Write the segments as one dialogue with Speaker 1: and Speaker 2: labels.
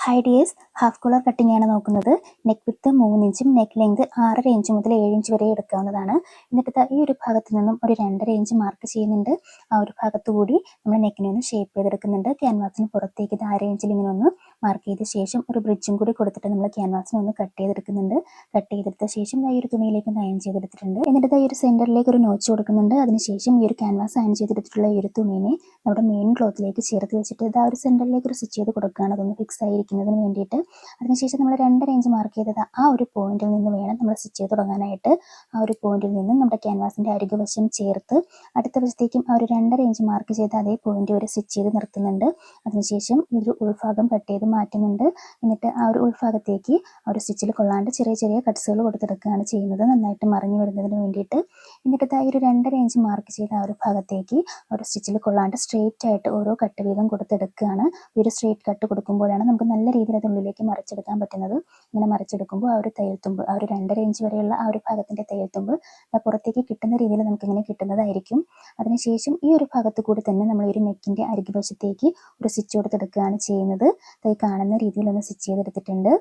Speaker 1: Hi dears, half collar cutting ആണ് നോക്കുന്നത്. Neck width 3 ഇഞ്ചും നെക്ക് ലെങ്ത് 6.5 ഇഞ്ച് മുതൽ 7 ഇഞ്ച് വരെ എടുക്കാവുന്നതാണ്. എന്നിട്ട് ഈ ഒരു ഭാഗത്ത് നിന്നും ഒരു 2.5 ഇഞ്ച് മാർക്ക് ചെയ്യുന്നുണ്ട്. ആ ഒരു ഭാഗത്ത് കൂടി നമ്മൾ നെക്കിനെ ഒന്ന് ഷേപ്പ് ചെയ്തെടുക്കുന്നുണ്ട്. ക്യാൻവാസിന് പുറത്തേക്ക് 1/2 ഇഞ്ചിൽ ഇങ്ങനെ ഒന്ന് മാർക്ക് ചെയ്ത ശേഷം ഒരു ബ്രിഡ്ജും കൂടി കൊടുത്തിട്ട് നമ്മൾ ക്യാൻവാസിനെ ഒന്ന് കട്ട് ചെയ്തെടുക്കുന്നുണ്ട്. കട്ട് ചെയ്തെടുത്ത ശേഷം ഈ ഒരു തുണിയിലേക്ക് അയൺ ചെയ്തെടുത്തിട്ടുണ്ട്. എന്നിട്ട് ഈ ഒരു സെന്ററിലേക്ക് ഒരു നോച്ച് കൊടുക്കുന്നുണ്ട്. അതിനുശേഷം ഈ ഒരു ക്യാൻവാസ് അയൺ ചെയ്തെടുത്തിട്ടുള്ള ഈ ഒരു തുണിനെ നമ്മുടെ മെയിൻ ക്ലോത്തിലേക്ക് ചേർത്ത് വെച്ചിട്ട് ആ ഒരു സെന്ററിലേക്ക് ഒരു സ്റ്റിച്ച് ചെയ്ത് കൊടുക്കുകയാണ്. അതൊന്ന് ഫിക്സ് ആയിരിക്കുന്നതിന് വേണ്ടിയിട്ട്. അതിനുശേഷം നമ്മൾ 2.5 ഇഞ്ച് മാർക്ക് ചെയ്തത് ആ ഒരു പോയിന്റിൽ നിന്ന് വേണം നമ്മൾ സ്റ്റിച്ച് ചെയ്ത് തുടങ്ങാനായിട്ട്. ആ ഒരു പോയിന്റിൽ നിന്ന് നമ്മുടെ ക്യാൻവാസിന്റെ അരികു വശം ചേർത്ത് അടുത്ത വശത്തേക്കും ആ ഒരു 2.5 ഇഞ്ച് മാർക്ക് ചെയ്ത് അതേ പോയിന്റ് വരെ സ്റ്റിച്ച് ചെയ്ത് നിർത്തുന്നുണ്ട്. അതിനുശേഷം ഈ ഒരു ഉൾഭാഗം കട്ട് ചെയ്ത് മാറ്റുന്നുണ്ട്. എന്നിട്ട് ആ ഒരു ഉൾഭാഗത്തേക്ക് ആ ഒരു സ്റ്റിച്ചിൽ കൊള്ളാണ്ട് ചെറിയ ചെറിയ കട്ട്സുകൾ കൊടുത്തെടുക്കുകയാണ് ചെയ്യുന്നത്, നന്നായിട്ട് മറിഞ്ഞു വരുന്നതിന് വേണ്ടിയിട്ട്. എന്നിട്ട് ഈ ഒരു 2.5 ഇഞ്ച് മാർക്ക് ചെയ്ത ആ ഒരു ഭാഗത്തേക്ക് ഒരു സ്റ്റിച്ചിൽ കൊള്ളാണ്ട് സ്ട്രെയിറ്റ് ആയിട്ട് ഓരോ കട്ട് വീതം കൊടുത്തെടുക്കുകയാണ്. ഈ ഒരു സ്ട്രെയിറ്റ് കട്ട് കൊടുക്കുമ്പോഴാണ് നമുക്ക് നല്ല രീതിയിൽ അത് ഉള്ളിലേക്ക് മറിച്ചെടുക്കാൻ പറ്റുന്നത്. ഇങ്ങനെ മറിച്ചെടുക്കുമ്പോൾ ആ ഒരു തയ്യൽത്തുമ്പ്, ആ ഒരു 2.5 ഇഞ്ച് വരെയുള്ള ആ ഒരു ഭാഗത്തിന്റെ തയ്യൽത്തുമ്പ് പുറത്തേക്ക് കിട്ടുന്ന രീതിയിൽ നമുക്കിങ്ങനെ കിട്ടുന്നതായിരിക്കും. അതിനുശേഷം ഈ ഒരു ഭാഗത്ത് കൂടി തന്നെ നമ്മൾ ഈ ഒരു നെക്കിന്റെ അരികുവശത്തേക്ക് ഒരു സ്റ്റിച്ച് കൊടുത്തെടുക്കുകയാണ് ചെയ്യുന്നത്. കാണുന്ന രീതിയിൽ ഒന്ന് സ്റ്റിച്ച് ചെയ്തെടുത്തിട്ടുണ്ട്.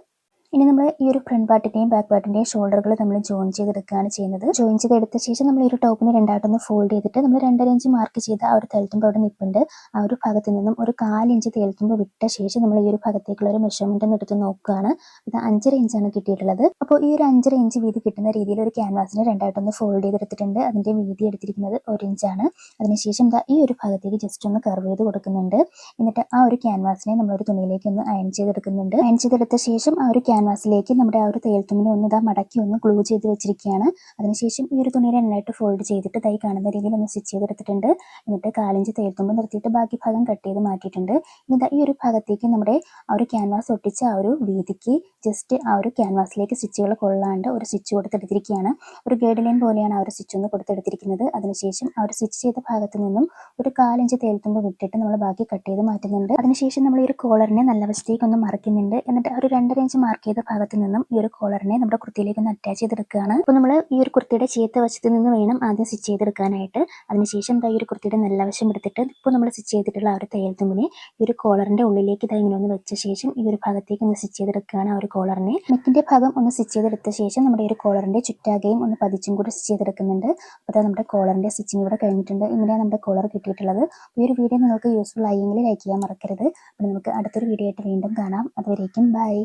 Speaker 1: ഇനി നമ്മൾ ഈ ഒരു ഫ്രണ്ട് പാർട്ടിന്റെയും ബാക്ക് പാർട്ടിന്റെയും ഷോൾഡറുകൾ നമ്മൾ ജോയിൻ ചെയ്തെടുക്കുകയാണ് ചെയ്യുന്നത്. ജോയിൻ ചെയ്തെടുത്ത ശേഷം നമ്മൾ ഈ ഒരു ടോപ്പിനെ രണ്ടായിട്ടൊന്ന് ഫോൾഡ് ചെയ്തിട്ട് നമ്മൾ 2.5 ഇഞ്ച് മാർക്ക് ചെയ്ത ആ ഒരു തയ്യൽത്തുമ്പ് അവിടെ നിൽപ്പുണ്ട്. ആ ഒരു ഭാഗത്ത് നിന്നും ഒരു 1/4 ഇഞ്ച് തയ്യൽത്തുമ്പ് വിട്ട ശേഷം നമ്മൾ ഈ ഒരു ഭാഗത്തേക്കുള്ള ഒരു മെഷർമെന്റ് ഒന്ന് എടുത്ത് നോക്കുകയാണ്. ഇത് 5.5 ഇഞ്ചാണ് കിട്ടിയിട്ടുള്ളത്. അപ്പോൾ ഈ ഒരു 5.5 ഇഞ്ച് വീതി കിട്ടുന്ന രീതിയിൽ ഒരു ക്യാൻവാസിനെ രണ്ടായിട്ടൊന്ന് ഫോൾഡ് ചെയ്തെടുത്തിട്ടുണ്ട്. അതിന്റെ വീതി എടുത്തിരിക്കുന്നത് 1 ഇഞ്ചാണ്. അതിനുശേഷം ഈ ഒരു ഭാഗത്തേക്ക് ജസ്റ്റ് ഒന്ന് കർവ് ചെയ്ത് കൊടുക്കുന്നുണ്ട്. എന്നിട്ട് ആ ഒരു ക്യാൻവാസിനെ നമ്മളൊരു തുണിയിലേക്ക് ഒന്ന് അയൺ ചെയ്തെടുക്കുന്നുണ്ട്. അയൺ ചെയ്തെടുത്ത ശേഷം ആ ഒരു ക്യാൻവാസിലേക്ക് നമ്മുടെ ആ ഒരു തയ്യൽത്തുമ്പിനെ ഒന്ന് മടക്കി ഒന്ന് ഗ്ലൂ ചെയ്ത് വെച്ചിരിക്കുകയാണ്. അതിനുശേഷം ഈ ഒരു തുണിയെ രണ്ടായിട്ട് ഫോൾഡ് ചെയ്തിട്ട് കാണുന്ന രീതിയിൽ ഒന്ന് സ്റ്റിച്ച് ചെയ്തെടുത്തിട്ടുണ്ട്. എന്നിട്ട് 1/4 ഇഞ്ച് തയ്യൽത്തുമ്പ് നിർത്തിയിട്ട് ബാക്കി ഭാഗം കട്ട് ചെയ്ത് മാറ്റിയിട്ടുണ്ട്. ഇനി ഈ ഒരു ഭാഗത്തേക്ക് നമ്മുടെ ആ ഒരു ക്യാൻവാസ് ഒട്ടിച്ച ആ ഒരു വീതിക്ക് ജസ്റ്റ് ആ ഒരു ക്യാൻവാസിലേക്ക് സ്റ്റിച്ചുകൾ കൊള്ളാണ്ട് ഒരു സ്റ്റിച്ച് കൊടുത്തെടുത്തിരിക്കുകയാണ്. ഒരു ഗൈഡ് ലൈൻ പോലെയാണ് ആ ഒരു സ്റ്റിച്ച് ഒന്ന് കൊടുത്തെടുത്തിരിക്കുന്നത്. അതിനുശേഷം ആ ഒരു സ്റ്റിച്ച് ചെയ്ത ഭാഗത്ത് നിന്നും ഒരു 1/4 ഇഞ്ച് തയ്യൽത്തുമ്പ് വിട്ടിട്ട് നമ്മൾ ബാക്കി കട്ട് ചെയ്ത് മാറ്റുന്നുണ്ട്. അതിനുശേഷം നമ്മൾ ഈ ഒരു കോളറിനെ നല്ല വശത്തേക്ക് ഒന്ന് മറിക്കുന്നുണ്ട്. എന്നിട്ട് ഒരു 2.5 ഇഞ്ച് മാർക്ക് ചെയ്ത ഭാഗത്ത് നിന്നും ഈ ഒരു കോളറിനെ നമ്മുടെ കുർത്തിയിലേക്ക് ഒന്ന് അറ്റാച്ച് ചെയ്തെടുക്കുകയാണ്. അപ്പോൾ നമ്മൾ ഈ ഒരു കുർത്തിയുടെ ചേത്ത വശത്ത് നിന്ന് വേണം ആദ്യം സ്റ്റിച്ച് ചെയ്തെടുക്കാനായിട്ട്. അതിനുശേഷം ഈ ഒരു കുർത്തിയുടെ നല്ല വശം എടുത്തിട്ട് ഇപ്പോൾ നമ്മൾ സ്റ്റിച്ച് ചെയ്തിട്ടുള്ള ആ ഒരു തയ്യൽത്തുമ്പിനെ ഈ ഒരു കോളറിന്റെ ഉള്ളിലേക്ക് ഇങ്ങനെ ഒന്ന് വെച്ച ശേഷം ഈ ഒരു ഭാഗത്തേക്ക് ഒന്ന് സ്റ്റിച്ച് ചെയ്തെടുക്കുകയാണ്. ആ ഒരു കോളറിനെ നെക്കിന്റെ ഭാഗം ഒന്ന് സ്റ്റിച്ച് ചെയ്തെടുത്ത ശേഷം നമ്മുടെ ഈ ഒരു കോളറിന്റെ ചുറ്റാകെയും ഒന്ന് പതിച്ചും കൂടി സ്റ്റിച്ച് ചെയ്തെടുക്കുന്നുണ്ട്. അപ്പോൾ നമ്മുടെ കോളറിന്റെ സ്റ്റിച്ചിങ് ഇവിടെ കഴിഞ്ഞിട്ടുണ്ട്. ഇങ്ങനെയാണ് നമ്മുടെ കോളർ കിട്ടിയിട്ടുള്ളത്. ഈ ഒരു വീഡിയോ നിങ്ങൾക്ക് യൂസ്ഫുൾ ആയെങ്കിൽ ലൈക്ക് ചെയ്യാൻ മറക്കരുത്. അപ്പോൾ നമുക്ക് അടുത്തൊരു വീഡിയോ ആയിട്ട് വീണ്ടും കാണാം. അതുവരേക്കും ബൈ.